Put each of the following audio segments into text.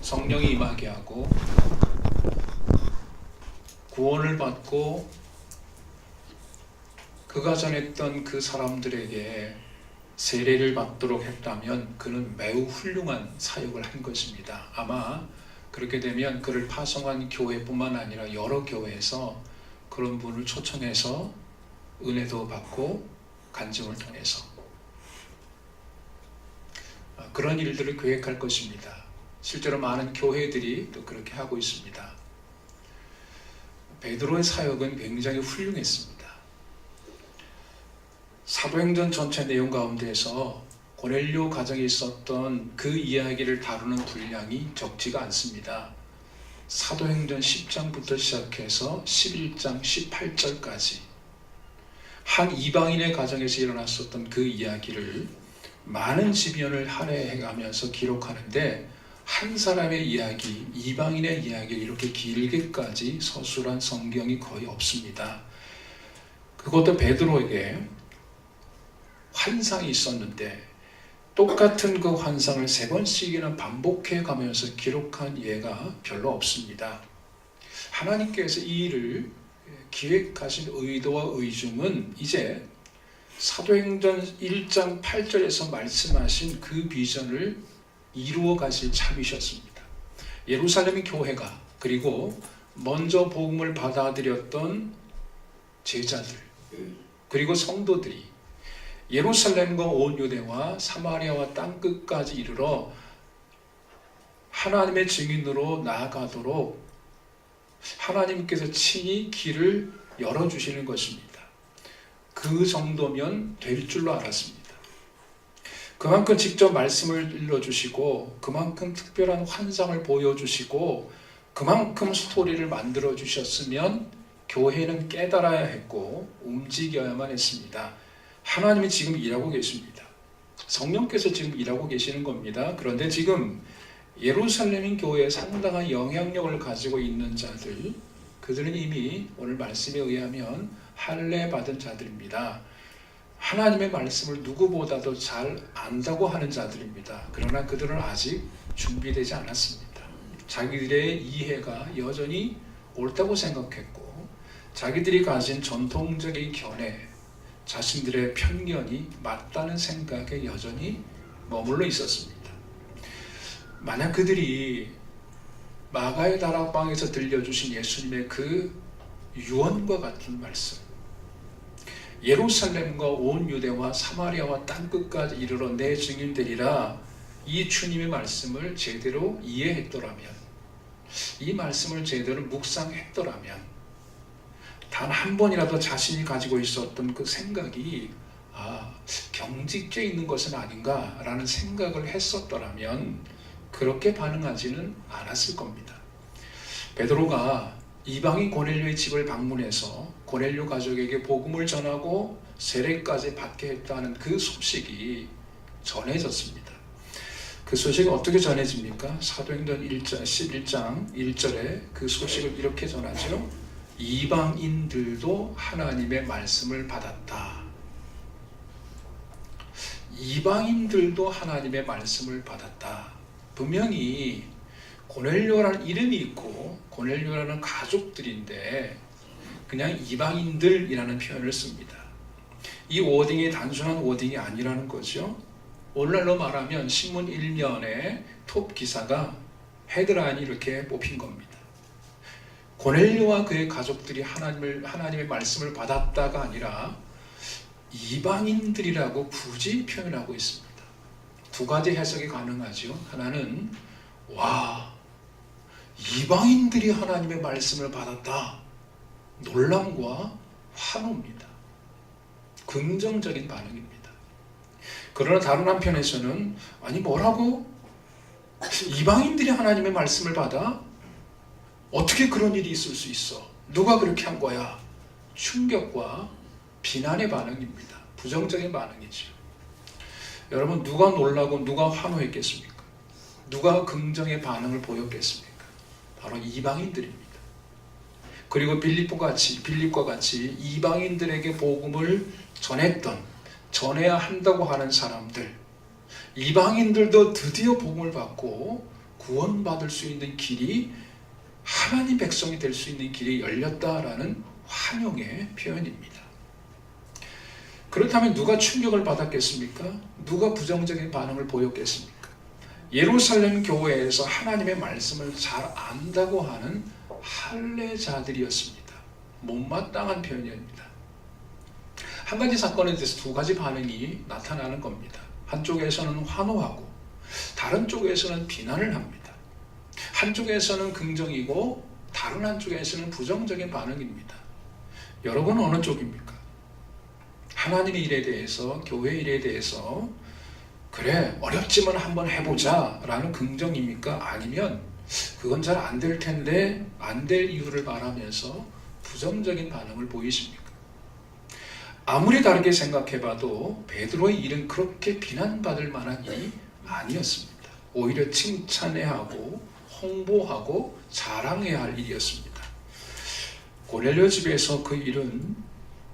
성령이 임하게 하고 구원을 받고 그가 전했던 그 사람들에게 세례를 받도록 했다면 그는 매우 훌륭한 사역을 한 것입니다. 아마 그렇게 되면 그를 파송한 교회뿐만 아니라 여러 교회에서 그런 분을 초청해서 은혜도 받고 간증을 통해서 그런 일들을 계획할 것입니다. 실제로 많은 교회들이 또 그렇게 하고 있습니다. 베드로의 사역은 굉장히 훌륭했습니다. 사도행전 전체 내용 가운데서 고넬료 가정에 있었던 그 이야기를 다루는 분량이 적지가 않습니다. 사도행전 10장부터 시작해서 11장 18절까지 한 이방인의 가정에서 일어났었던 그 이야기를 많은 지면을 할애해가면서 기록하는데 한 사람의 이야기, 이방인의 이야기를 이렇게 길게까지 서술한 성경이 거의 없습니다. 그것도 베드로에게 환상이 있었는데 똑같은 그 환상을 3번씩이나 반복해 가면서 기록한 예가 별로 없습니다. 하나님께서 이 일을 기획하신 의도와 의중은 이제 사도행전 1장 8절에서 말씀하신 그 비전을 이루어 가실 참이셨습니다. 예루살렘 교회가 그리고 먼저 복음을 받아들였던 제자들 그리고 성도들이 예루살렘과 온 유대와 사마리아와 땅끝까지 이르러 하나님의 증인으로 나아가도록 하나님께서 친히 길을 열어주시는 것입니다. 그 정도면 될 줄로 알았습니다. 그만큼 직접 말씀을 일러주시고 그만큼 특별한 환상을 보여주시고 그만큼 스토리를 만들어 주셨으면 교회는 깨달아야 했고 움직여야만 했습니다. 하나님이 지금 일하고 계십니다. 성령께서 지금 일하고 계시는 겁니다. 그런데 지금 예루살렘 교회에 상당한 영향력을 가지고 있는 자들, 그들은 이미 오늘 말씀에 의하면 할례 받은 자들입니다. 하나님의 말씀을 누구보다도 잘 안다고 하는 자들입니다. 그러나 그들은 아직 준비되지 않았습니다. 자기들의 이해가 여전히 옳다고 생각했고 자기들이 가진 전통적인 견해, 자신들의 편견이 맞다는 생각에 여전히 머물러 있었습니다. 만약 그들이 마가의 다락방에서 들려주신 예수님의 그 유언과 같은 말씀, 예루살렘과 온 유대와 사마리아와 땅끝까지 이르러 내 증인되리라, 이 주님의 말씀을 제대로 이해했더라면, 이 말씀을 제대로 묵상했더라면 단 한 번이라도 자신이 가지고 있었던 그 생각이 경직돼 있는 것은 아닌가라는 생각을 했었더라면 그렇게 반응하지는 않았을 겁니다. 베드로가 이방인 고넬료의 집을 방문해서 고넬료 가족에게 복음을 전하고 세례까지 받게 했다는 그 소식이 전해졌습니다. 그 소식은 어떻게 전해집니까? 사도행전 11장 1절에 그 소식을 이렇게 전하죠. 이방인들도 하나님의 말씀을 받았다. 이방인들도 하나님의 말씀을 받았다. 분명히 고넬료라는 이름이 있고 고넬료라는 가족들인데 그냥 이방인들이라는 표현을 씁니다. 이 워딩이 단순한 워딩이 아니라는 거죠. 오늘날로 말하면 신문 1면에 톱 기사가 헤드라인이 이렇게 뽑힌 겁니다. 고넬료와 그의 가족들이 하나님의 말씀을 받았다가 아니라 이방인들이라고 굳이 표현하고 있습니다. 두 가지 해석이 가능하죠. 하나는 이방인들이 하나님의 말씀을 받았다. 놀람과 환호입니다. 긍정적인 반응입니다. 그러나 다른 한편에서는 뭐라고? 이방인들이 하나님의 말씀을 받아? 어떻게 그런 일이 있을 수 있어? 누가 그렇게 한 거야? 충격과 비난의 반응입니다. 부정적인 반응이죠. 여러분, 누가 놀라고 누가 환호했겠습니까? 누가 긍정의 반응을 보였겠습니까? 바로 이방인들입니다. 그리고 빌립과 같이 이방인들에게 복음을 전해야 한다고 하는 사람들, 이방인들도 드디어 복음을 받고 구원받을 수 있는 길이, 하나님 백성이 될 수 있는 길이 열렸다라는 환영의 표현입니다. 그렇다면 누가 충격을 받았겠습니까? 누가 부정적인 반응을 보였겠습니까? 예루살렘 교회에서 하나님의 말씀을 잘 안다고 하는 할례자들이었습니다. 못마땅한 표현입니다. 한 가지 사건에 대해서 두 가지 반응이 나타나는 겁니다. 한쪽에서는 환호하고 다른 쪽에서는 비난을 합니다. 한쪽에서는 긍정이고 다른 한쪽에서는 부정적인 반응입니다. 여러분은 어느 쪽입니까? 하나님의 일에 대해서, 교회 일에 대해서 그래 어렵지만 한번 해보자 라는 긍정입니까? 아니면 그건 잘 안 될 텐데 안 될 이유를 말하면서 부정적인 반응을 보이십니까? 아무리 다르게 생각해봐도 베드로의 일은 그렇게 비난받을 만한 일이 아니었습니다. 오히려 칭찬해야 하고 홍보하고 자랑해야 할 일이었습니다. 고넬료 집에서 그 일은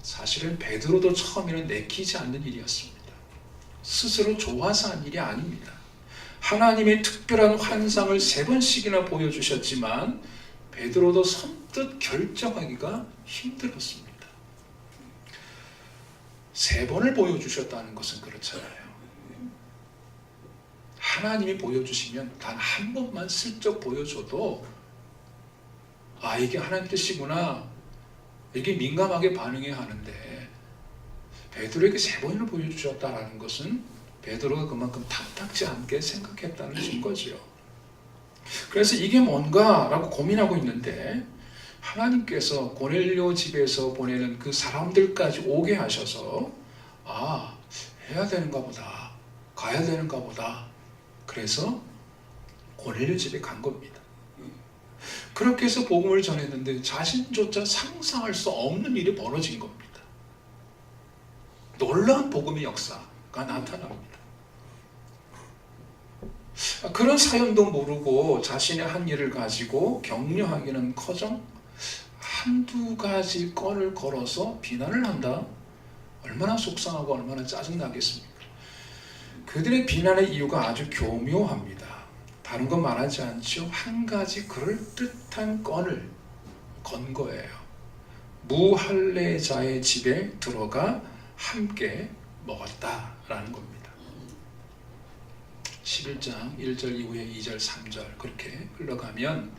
사실은 베드로도 처음에는 내키지 않는 일이었습니다. 스스로 좋아서 한 일이 아닙니다. 하나님의 특별한 환상을 3번씩이나 보여주셨지만 베드로도 선뜻 결정하기가 힘들었습니다. 3번을 보여주셨다는 것은 그렇잖아요. 하나님이 보여주시면 단 한 번만 슬쩍 보여줘도 아 이게 하나님 뜻이구나, 이게 민감하게 반응해야 하는데 베드로에게 3번을 보여주셨다는 것은 베드로가 그만큼 탐탁지 않게 생각했다는 증거지요. 그래서 이게 뭔가 라고 고민하고 있는데 하나님께서 고넬료 집에서 보내는 그 사람들까지 오게 하셔서 아 해야 되는가 보다, 가야 되는가 보다, 그래서 고넬료 집에 간 겁니다. 그렇게 해서 복음을 전했는데 자신조차 상상할 수 없는 일이 벌어진 겁니다. 놀라운 복음의 역사가 나타납니다. 그런 사연도 모르고 자신의 한 일을 가지고 격려하기는 커녕 한두 가지 건을 걸어서 비난을 한다? 얼마나 속상하고 얼마나 짜증나겠습니까? 그들의 비난의 이유가 아주 교묘합니다. 다른 건 말하지 않죠. 한 가지 그럴듯한 건을 건 거예요. 무할례자의 집에 들어가 함께 먹었다라는 겁니다. 11장 1절 이후에 2절 3절 그렇게 흘러가면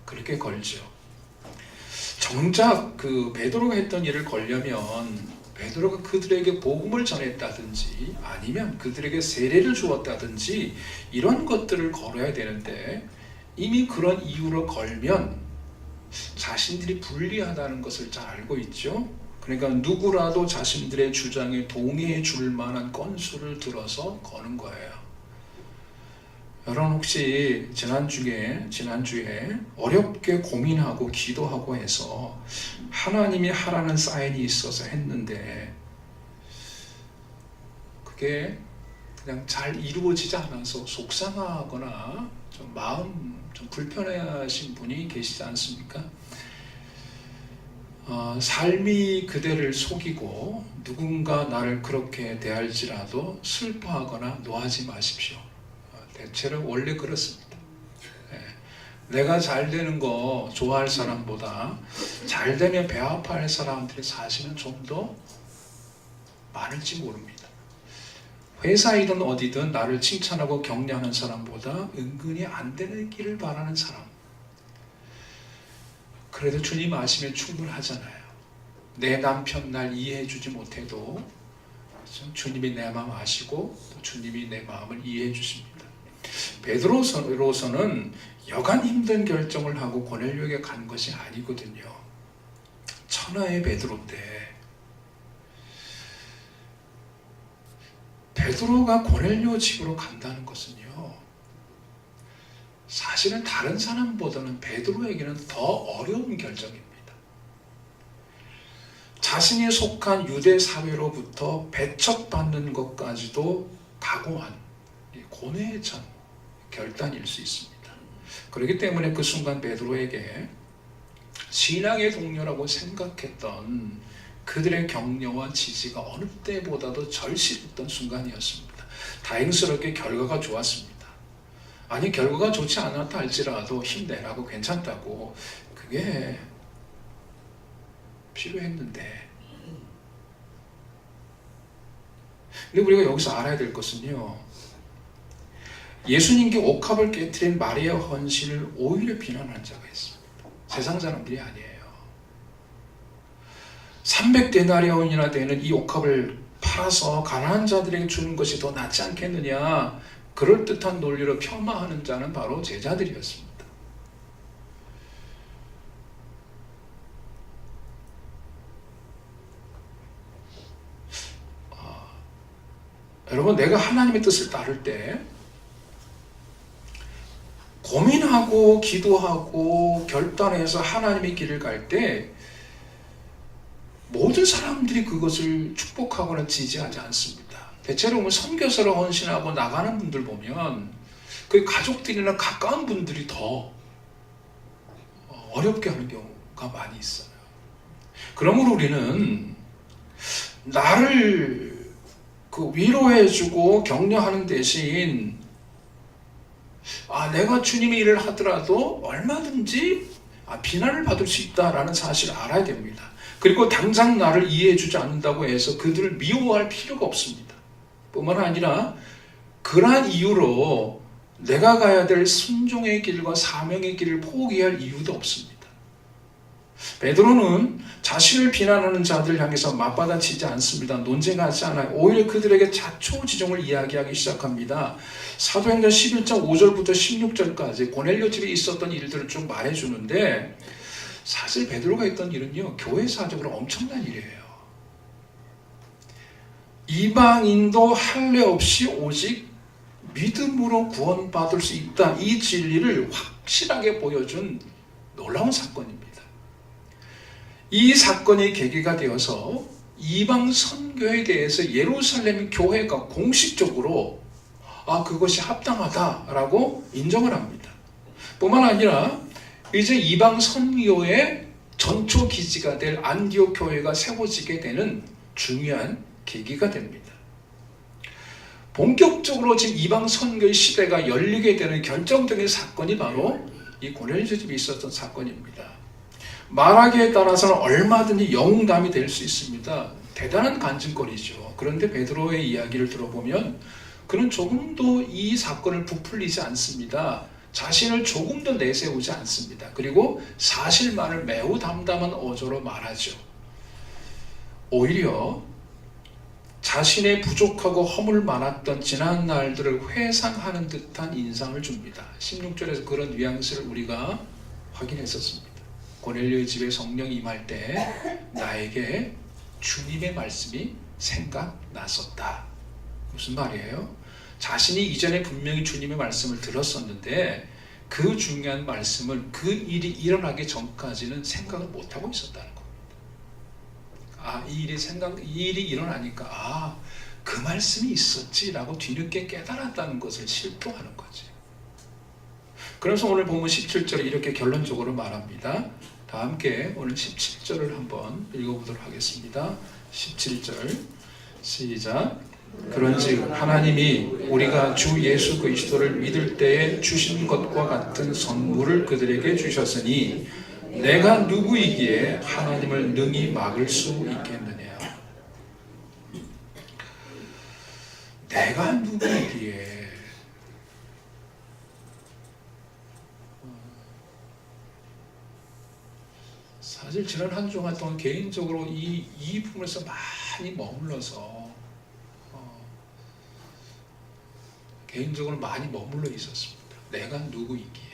그렇게 걸죠. 정작 그 베드로가 했던 일을 걸려면 베드로가 그들에게 복음을 전했다든지 아니면 그들에게 세례를 주었다든지 이런 것들을 걸어야 되는데 이미 그런 이유로 걸면 자신들이 불리하다는 것을 잘 알고 있죠. 그러니까 누구라도 자신들의 주장에 동의해 줄 만한 건수를 들어서 거는 거예요. 여러분 혹시 지난주에 어렵게 고민하고 기도하고 해서 하나님이 하라는 사인이 있어서 했는데 그게 그냥 잘 이루어지지 않아서 속상하거나 좀 마음 좀 불편해하신 분이 계시지 않습니까? 삶이 그대를 속이고 누군가 나를 그렇게 대할지라도 슬퍼하거나 노하지 마십시오. 대체로 원래 그렇습니다. 내가 잘 되는 거 좋아할 사람보다 잘 되면 배 아파할 사람들이 사실은 좀 더 많을지 모릅니다. 회사이든 어디든 나를 칭찬하고 격려하는 사람보다 은근히 안 되는 길을 바라는 사람, 그래도 주님 아시면 충분하잖아요. 내 남편 날 이해해 주지 못해도 주님이 내 마음 아시고 또 주님이 내 마음을 이해해 주십니다. 베드로로서는 여간 힘든 결정을 하고 고넬료에게 간 것이 아니거든요. 천하의 베드로인데 베드로가 고넬료 집으로 간다는 것은요, 사실은 다른 사람보다는 베드로에게는 더 어려운 결정입니다. 자신이 속한 유대 사회로부터 배척받는 것까지도 각오한 고뇌에 찬 결단일 수 있습니다. 그렇기 때문에 그 순간 베드로에게 신앙의 동료라고 생각했던 그들의 격려와 지지가 어느 때보다도 절실했던 순간이었습니다. 다행스럽게 결과가 좋았습니다. 아니 결과가 좋지 않았다 할지라도 힘내라고 괜찮다고 그게 필요했는데 근데 우리가 여기서 알아야 될 것은요 예수님께 옥합을 깨트린 마리아 헌신을 오히려 비난한 자가 있습니다. 세상 사람들이 아니에요. 300데나리온이나 되는 이 옥합을 팔아서 가난한 자들에게 주는 것이 더 낫지 않겠느냐 그럴듯한 논리로 폄하하는 자는 바로 제자들이었습니다. 여러분 내가 하나님의 뜻을 따를 때 고민하고 기도하고 결단해서 하나님의 길을 갈 때 모든 사람들이 그것을 축복하거나 지지하지 않습니다. 대체로 보면 선교사로 헌신하고 나가는 분들 보면 그 가족들이나 가까운 분들이 더 어렵게 하는 경우가 많이 있어요. 그러므로 우리는 나를 위로해주고 격려하는 대신 내가 주님의 일을 하더라도 얼마든지 비난을 받을 수 있다라는 사실을 알아야 됩니다. 그리고 당장 나를 이해해주지 않는다고 해서 그들을 미워할 필요가 없습니다. 뿐만 아니라 그러한 이유로 내가 가야 될 순종의 길과 사명의 길을 포기할 이유도 없습니다. 베드로는 자신을 비난하는 자들을 향해서 맞받아치지 않습니다. 논쟁하지 않아요. 오히려 그들에게 자초지종을 이야기하기 시작합니다. 사도행전 11장 5절부터 16절까지 고넬료 집에 있었던 일들을 좀 말해주는데 사실 베드로가 했던 일은요 교회사적으로 엄청난 일이에요. 이방인도 할례 없이 오직 믿음으로 구원받을 수 있다. 이 진리를 확실하게 보여준 놀라운 사건입니다. 이 사건이 계기가 되어서 이방 선교에 대해서 예루살렘 교회가 공식적으로 그것이 합당하다라고 인정을 합니다. 뿐만 아니라 이제 이방 선교의 전초 기지가 될 안디옥 교회가 세워지게 되는 중요한 계기가 됩니다. 본격적으로 지금 이방 선교의 시대가 열리게 되는 결정적인 사건이 바로 이 고넬료 집에 있었던 사건입니다. 말하기에 따라서는 얼마든지 영웅담이 될 수 있습니다. 대단한 간증거리죠. 그런데 베드로의 이야기를 들어보면 그는 조금도 이 사건을 부풀리지 않습니다. 자신을 조금도 내세우지 않습니다. 그리고 사실만을 매우 담담한 어조로 말하죠. 오히려 자신의 부족하고 허물 많았던 지난 날들을 회상하는 듯한 인상을 줍니다. 16절에서 그런 뉘앙스를 우리가 확인했었습니다. 고넬료의 집에 성령이 임할 때 나에게 주님의 말씀이 생각났었다. 무슨 말이에요? 자신이 이전에 분명히 주님의 말씀을 들었었는데 그 중요한 말씀을 그 일이 일어나기 전까지는 생각을 못하고 있었다는 겁니다. 이 일이 일어나니까 그 말씀이 있었지라고 뒤늦게 깨달았다는 것을 실토하는 거지. 그래서 오늘 보면 17절에 이렇게 결론적으로 말합니다. 다 함께 오늘 17절을 한번 읽어보도록 하겠습니다. 17절 시작. 그런즉 하나님이 우리가 주 예수 그리스도를 믿을 때에 주신 것과 같은 선물을 그들에게 주셨으니 내가 누구이기에 하나님을 능히 막을 수 있겠느냐. 내가 누구이기에. 사실 지난 한 주간 동안 개인적으로 이 부분에서 많이 머물러서 개인적으로 많이 머물러 있었습니다. 내가 누구이기에.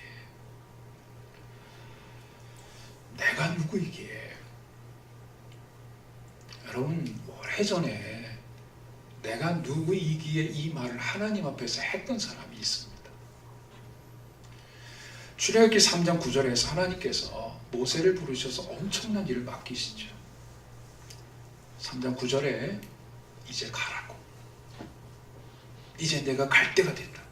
내가 누구이기에. 여러분 오래전에 내가 누구이기에 이 말을 하나님 앞에서 했던 사람이 있습니다. 출애굽기 3장 9절에서 하나님께서 모세를 부르셔서 엄청난 일을 맡기시죠. 3장 9절에 이제 가라고. 이제 내가 갈 때가 됐다고.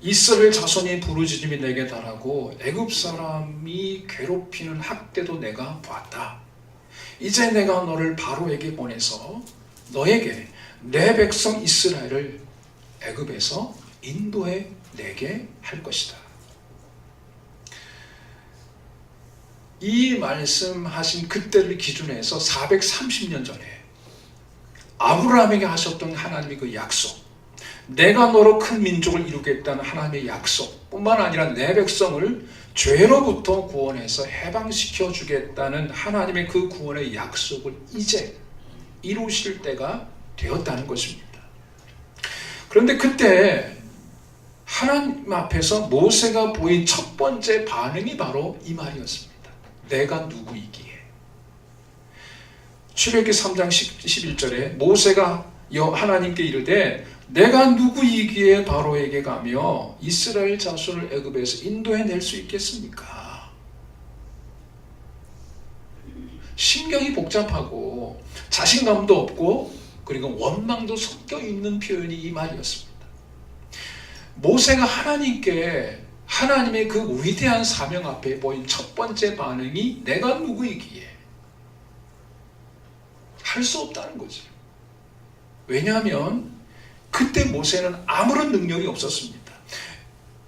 이스라엘 자손의 부르짖음이 내게 달하고 애굽 사람이 괴롭히는 학대도 내가 보았다. 이제 내가 너를 바로에게 보내서 너에게 내 백성 이스라엘을 애굽에서 인도해 내게 할 것이다. 이 말씀하신 그때를 기준해서 430년 전에 아브라함에게 하셨던 하나님의 그 약속, 내가 너로 큰 민족을 이루겠다는 하나님의 약속 뿐만 아니라 내 백성을 죄로부터 구원해서 해방시켜 주겠다는 하나님의 그 구원의 약속을 이제 이루실 때가 되었다는 것입니다. 그런데 그때 하나님 앞에서 모세가 보인 첫 번째 반응이 바로 이 말이었습니다. 내가 누구이기에. 출애굽기 3장 11절에 모세가 하나님께 이르되 내가 누구이기에 바로에게 가며 이스라엘 자손을 애굽에서 인도해낼 수 있겠습니까? 심경이 복잡하고 자신감도 없고 그리고 원망도 섞여 있는 표현이 이 말이었습니다. 모세가 하나님께 하나님의 그 위대한 사명 앞에 보인 첫 번째 반응이 내가 누구이기에 할 수 없다는 거죠. 왜냐하면 그때 모세는 아무런 능력이 없었습니다.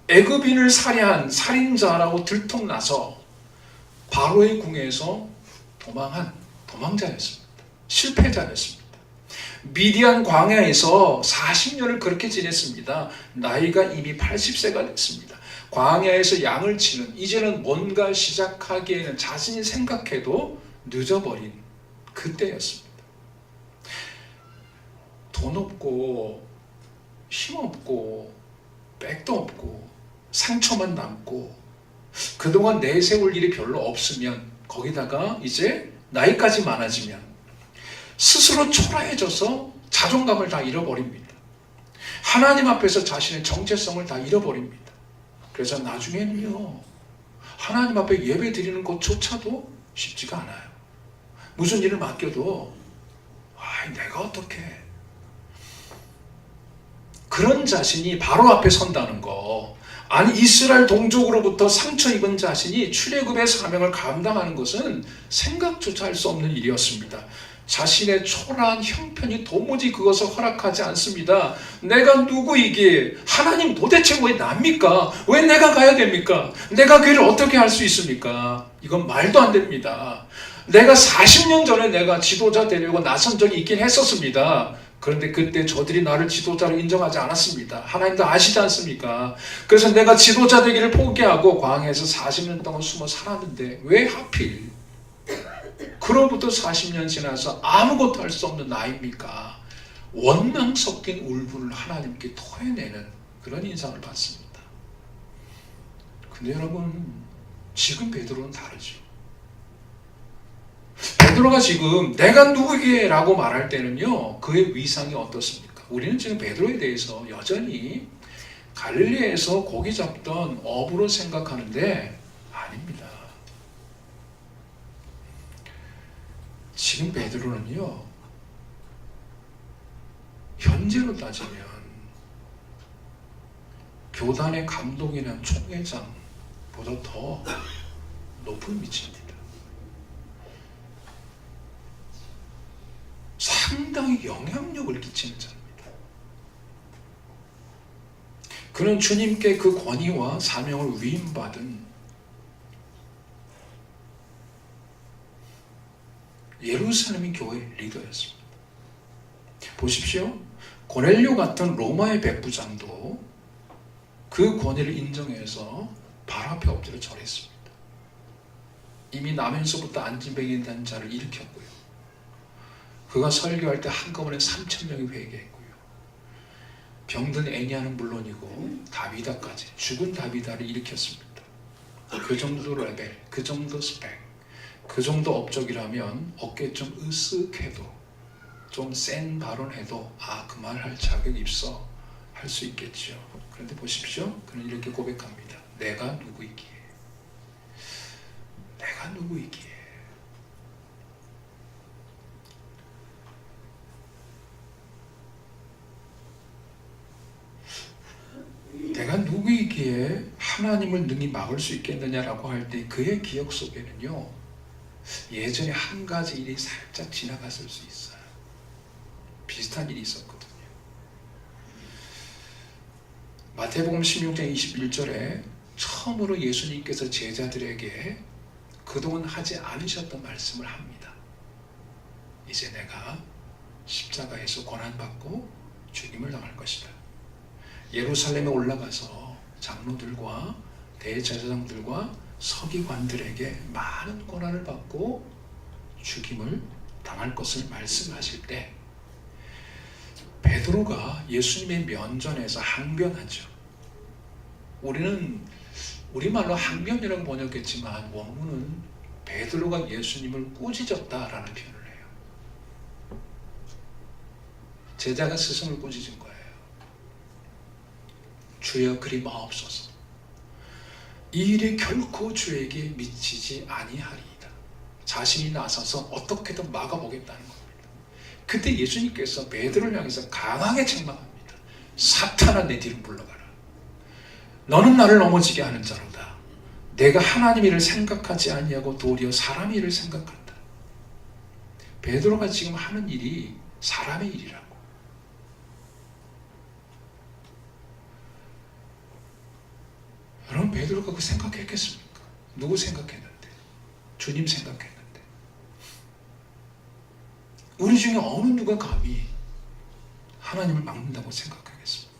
애굽인을 살해한 살인자라고 들통나서 바로의 궁에서 도망한 도망자였습니다. 실패자였습니다. 미디안 광야에서 40년을 그렇게 지냈습니다. 나이가 이미 80세가 됐습니다. 광야에서 양을 치는, 이제는 뭔가 시작하기에는 자신이 생각해도 늦어버린 그때였습니다. 돈 없고 힘 없고 백도 없고 상처만 남고 그동안 내세울 일이 별로 없으면, 거기다가 이제 나이까지 많아지면 스스로 초라해져서 자존감을 다 잃어버립니다. 하나님 앞에서 자신의 정체성을 다 잃어버립니다. 그래서 나중에는요, 하나님 앞에 예배 드리는 것조차도 쉽지가 않아요. 무슨 일을 맡겨도 내가 어떻게, 그런 자신이 바로 앞에 선다는 거, 아니 이스라엘 동족으로부터 상처 입은 자신이 출애굽의 사명을 감당하는 것은 생각조차 할 수 없는 일이었습니다. 자신의 초라한 형편이 도무지 그것을 허락하지 않습니다. 내가 누구이기에, 하나님 도대체 왜 납니까? 왜 내가 가야 됩니까? 내가 그 일을 어떻게 할 수 있습니까? 이건 말도 안 됩니다. 내가 40년 전에 내가 지도자 되려고 나선 적이 있긴 했었습니다. 그런데 그때 저들이 나를 지도자로 인정하지 않았습니다. 하나님도 아시지 않습니까? 그래서 내가 지도자 되기를 포기하고 광야에서 40년 동안 숨어 살았는데 왜 하필 그로부터 40년 지나서 아무것도 할 수 없는 나입니까? 원망 섞인 울분을 하나님께 토해내는 그런 인상을 받습니다. 근데 여러분, 지금 베드로는 다르죠. 베드로가 지금 내가 누구기에 라고 말할 때는요, 그의 위상이 어떻습니까? 우리는 지금 베드로에 대해서 여전히 갈릴리에서 고기 잡던 어부로 생각하는데 아닙니다. 지금 베드로는요, 현재로 따지면 교단의 감독이나 총회장보다 더 높은 위치입니다. 상당히 영향력을 끼치는 자입니다. 그는 주님께 그 권위와 사명을 위임받은 예루살렘의 교회 리더였습니다. 보십시오. 고넬료 같은 로마의 백부장도 그 권위를 인정해서 발 앞에 엎드려 절했습니다. 이미 나면서부터 안진뱅이라는 자를 일으켰고요. 그가 설교할 때 한꺼번에 3,000명이 회개했고요. 병든 애니아는 물론이고 다비다까지, 죽은 다비다를 일으켰습니다. 그 정도 레벨, 그 정도 스펙, 그 정도 업적이라면 어깨 좀 으쓱해도, 좀 센 발언해도 그 말 할 자격이 있어 할 수 있겠죠. 그런데 보십시오. 그는 이렇게 고백합니다. 내가 누구이기에, 내가 누구이기에. 내가 누구이기에 하나님을 능히 막을 수 있겠느냐라고 할 때 그의 기억 속에는요, 예전에 한 가지 일이 살짝 지나갔을 수 있어요. 비슷한 일이 있었거든요. 마태복음 16장 21절에 처음으로 예수님께서 제자들에게 그동안 하지 않으셨던 말씀을 합니다. 이제 내가 십자가에서 고난받고 죽임을 당할 것이다. 예루살렘에 올라가서 장로들과 대제사장들과 서기관들에게 많은 고난을 받고 죽임을 당할 것을 말씀하실 때 베드로가 예수님의 면전에서 항변하죠. 우리는 우리말로 항변이라고 번역했지만 원문은 베드로가 예수님을 꾸짖었다라는 표현을 해요. 제자가 스승을 꾸짖은 거예요. 주여 그리 마옵소서. 이 일이 결코 주에게 미치지 아니하리이다. 자신이 나서서 어떻게든 막아보겠다는 겁니다. 그때 예수님께서 베드로를 향해서 강하게 책망합니다. 사탄아, 내 뒤로 물러가라. 너는 나를 넘어지게 하는 자로다. 내가 하나님 일을 생각하지 아니하고 도리어 사람 일을 생각한다. 베드로가 지금 하는 일이 사람의 일이라고. 여러분, 베드로가 그 생각했겠습니까? 누구 생각했는데? 주님 생각했는데. 우리 중에 어느 누가 감히 하나님을 막는다고 생각하겠습니까?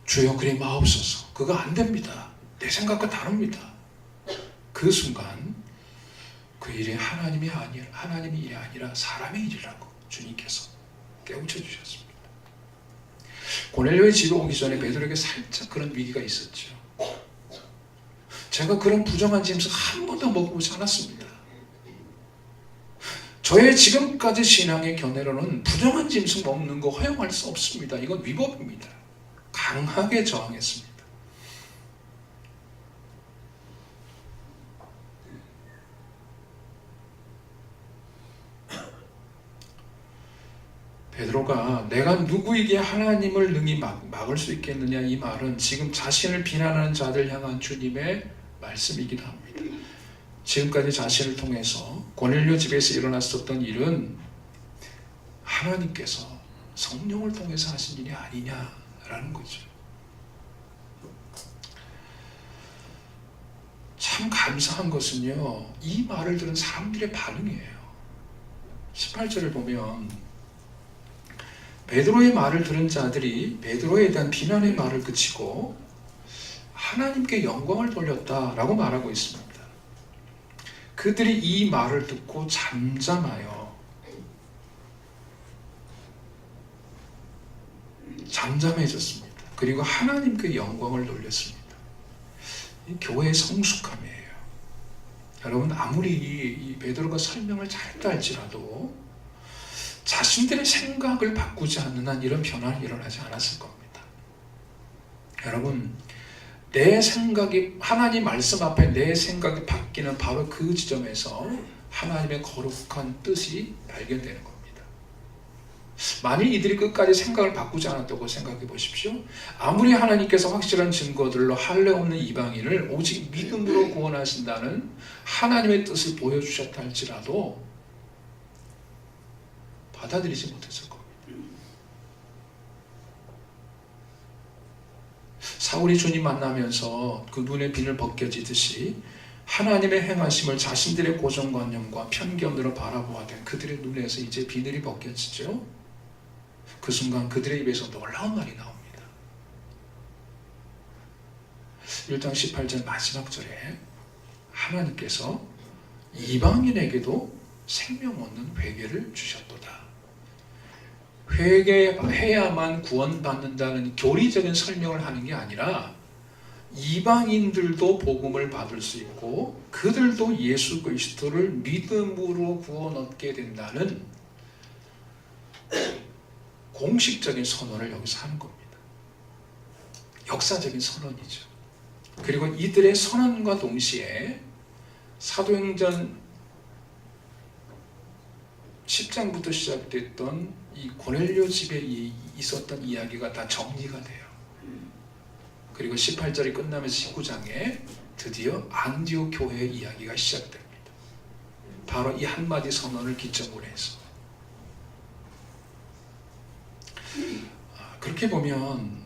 주여 그리 마옵소서. 그거 안 됩니다. 내 생각과 다릅니다. 그 순간 그 일이 하나님의 일이 아니라 사람의 일이라고 주님께서 깨우쳐 주셨습니다. 고넬료의 집에 오기 전에 베드로에게 살짝 그런 위기가 있었죠. 제가 그런 부정한 짐승 한 번도 먹어보지 않았습니다. 저의 지금까지 신앙의 견해로는 부정한 짐승 먹는 거 허용할 수 없습니다. 이건 위법입니다. 강하게 저항했습니다. 베드로가 내가 누구에게 하나님을 능히 막을 수 있겠느냐, 이 말은 지금 자신을 비난하는 자들 향한 주님의 말씀이기도 합니다. 지금까지 자신을 통해서 고넬료 집에서 일어났었던 일은 하나님께서 성령을 통해서 하신 일이 아니냐라는 거죠. 참 감사한 것은요, 이 말을 들은 사람들의 반응이에요. 18절을 보면 베드로의 말을 들은 자들이 베드로에 대한 비난의 말을 그치고 하나님께 영광을 돌렸다라고 말하고 있습니다. 그들이 이 말을 듣고 잠잠해졌습니다. 그리고 하나님께 영광을 돌렸습니다. 이 교회의 성숙함이에요. 여러분, 아무리 이 베드로가 설명을 잘했다 할지라도 자신들의 생각을 바꾸지 않는 한 이런 변화는 일어나지 않았을 겁니다. 여러분, 내 생각이 하나님 말씀 앞에 내 생각이 바뀌는 바로 그 지점에서 하나님의 거룩한 뜻이 발견되는 겁니다. 만일 이들이 끝까지 생각을 바꾸지 않았다고 생각해 보십시오. 아무리 하나님께서 확실한 증거들로 할례 없는 이방인을 오직 믿음으로 구원하신다는 하나님의 뜻을 보여주셨다 할지라도 받아들이지 못했을 겁니다. 사울이 주님 만나면서 그 눈의 비늘 벗겨지듯이 하나님의 행하심을 자신들의 고정관념과 편견으로 바라보아된 그들의 눈에서 이제 비늘이 벗겨지죠. 그 순간 그들의 입에서 놀라운 말이 나옵니다. 1장 18절 마지막 절에 하나님께서 이방인에게도 생명 얻는 회개를 주셨도다. 회개해야만 구원받는다는 교리적인 설명을 하는 게 아니라 이방인들도 복음을 받을 수 있고 그들도 예수 그리스도를 믿음으로 구원 얻게 된다는 공식적인 선언을 여기서 하는 겁니다. 역사적인 선언이죠. 그리고 이들의 선언과 동시에 사도행전 10장부터 시작됐던 이 고넬료 집에 있었던 이야기가 다 정리가 돼요. 그리고 18절이 끝나면서 19장에 드디어 안디옥 교회의 이야기가 시작됩니다. 바로 이 한마디 선언을 기점으로 해서 그렇게 보면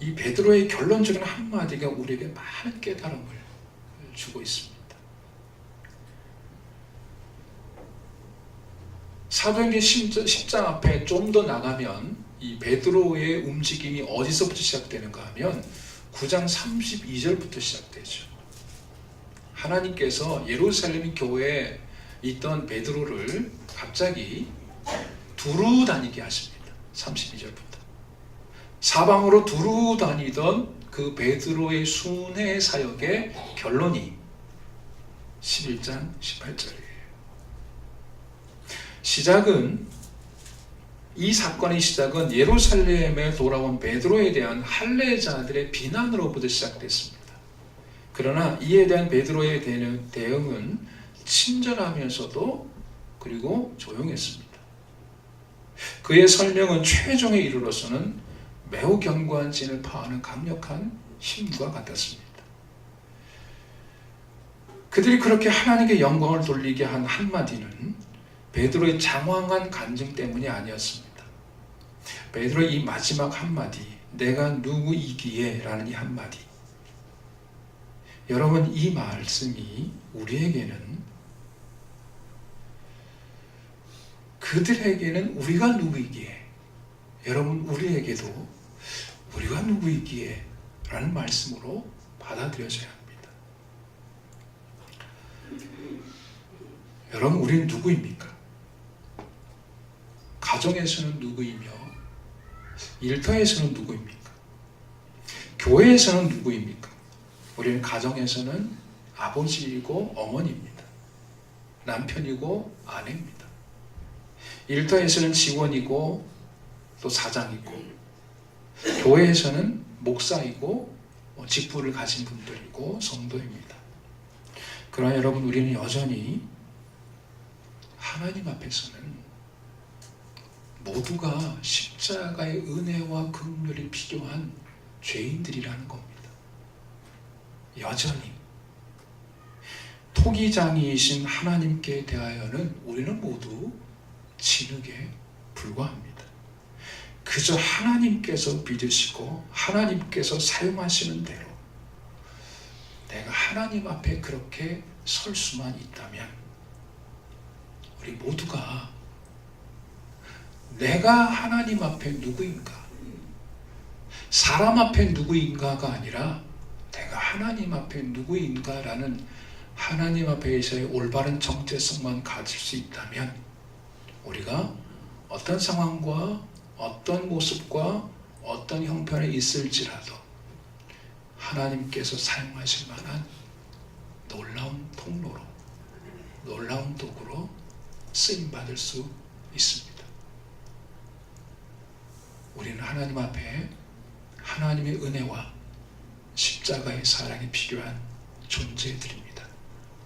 이 베드로의 결론적인 한마디가 우리에게 많은 깨달음을 주고 있습니다. 사도행전 10장 앞에 좀 더 나가면 이 베드로의 움직임이 어디서부터 시작되는가 하면 9장 32절부터 시작되죠. 하나님께서 예루살렘 교회에 있던 베드로를 갑자기 두루 다니게 하십니다. 32절부터. 사방으로 두루 다니던 그 베드로의 순회 사역의 결론이 11장 18절이에요. 이 사건의 시작은 예루살렘에 돌아온 베드로에 대한 할례자들의 비난으로부터 시작됐습니다. 그러나 이에 대한 베드로의 대응은 친절하면서도 그리고 조용했습니다. 그의 설명은 최종에 이르러서는 매우 견고한 진을 파하는 강력한 힘과 같았습니다. 그들이 그렇게 하나님께 영광을 돌리게 한 한마디는 베드로의 장황한 간증 때문이 아니었습니다. 베드로의 이 마지막 한마디, 내가 누구이기에 라는 이 한마디, 여러분, 이 말씀이 우리에게는, 그들에게는 우리가 누구이기에, 여러분 우리에게도 우리가 누구이기에 라는 말씀으로 받아들여져야 합니다. 여러분, 우리는 누구입니까? 가정에서는 누구이며, 일터에서는 누구입니까? 교회에서는 누구입니까? 우리는 가정에서는 아버지이고 어머니입니다. 남편이고 아내입니다. 일터에서는 직원이고 또 사장이고, 교회에서는 목사이고 직분을 가진 분들이고 성도입니다. 그러나 여러분, 우리는 여전히 하나님 앞에서는 모두가 십자가의 은혜와 긍휼이 필요한 죄인들이라는 겁니다. 여전히 토기장이이신 하나님께 대하여는 우리는 모두 진흙에 불과합니다. 그저 하나님께서 믿으시고 하나님께서 사용하시는 대로 내가 하나님 앞에 그렇게 설 수만 있다면, 우리 모두가 내가 하나님 앞에 누구인가, 사람 앞에 누구인가가 아니라 내가 하나님 앞에 누구인가라는 하나님 앞에서의 올바른 정체성만 가질 수 있다면, 우리가 어떤 상황과 어떤 모습과 어떤 형편에 있을지라도 하나님께서 사용하실 만한 놀라운 통로로, 놀라운 도구로 쓰임받을 수 있습니다. 우리는 하나님 앞에 하나님의 은혜와 십자가의 사랑이 필요한 존재들입니다.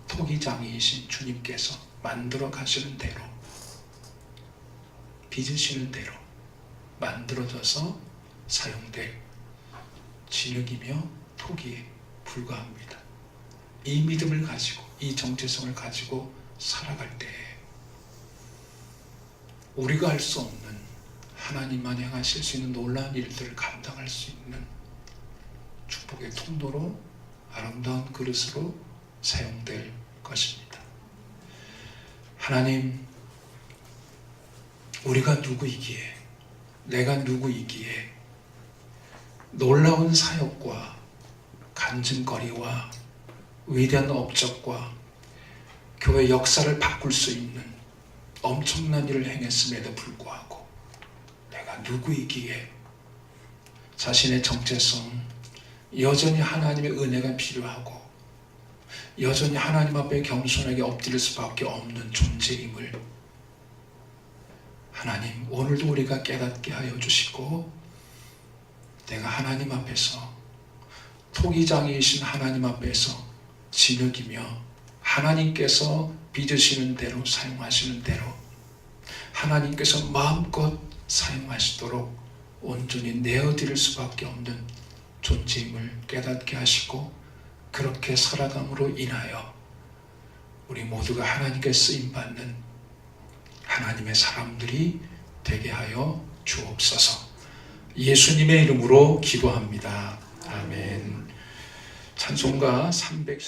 토기장이이신 주님께서 만들어 가시는 대로, 빚으시는 대로 만들어져서 사용될 진흙이며 토기에 불과합니다. 이 믿음을 가지고, 이 정체성을 가지고 살아갈 때에 우리가 할 수 없는, 하나님만 행하실 수 있는 놀라운 일들을 감당할 수 있는 축복의 통로로, 아름다운 그릇으로 사용될 것입니다. 하나님, 우리가 누구이기에, 내가 누구이기에 놀라운 사역과 간증거리와 위대한 업적과 교회 역사를 바꿀 수 있는 엄청난 일을 행했음에도 불구하고 내가 누구이기에 자신의 정체성, 여전히 하나님의 은혜가 필요하고 여전히 하나님 앞에 겸손하게 엎드릴 수밖에 없는 존재임을 하나님, 오늘도 우리가 깨닫게 하여 주시고, 내가 하나님 앞에서, 토기장이신 하나님 앞에서 진흙이며 하나님께서 빚으시는 대로, 사용하시는 대로 하나님께서 마음껏 사용하시도록 온전히 내어드릴 수밖에 없는 존재임을 깨닫게 하시고, 그렇게 살아감으로 인하여 우리 모두가 하나님께 쓰임받는 하나님의 사람들이 되게 하여 주옵소서. 예수님의 이름으로 기도합니다. 아멘. 찬송가 300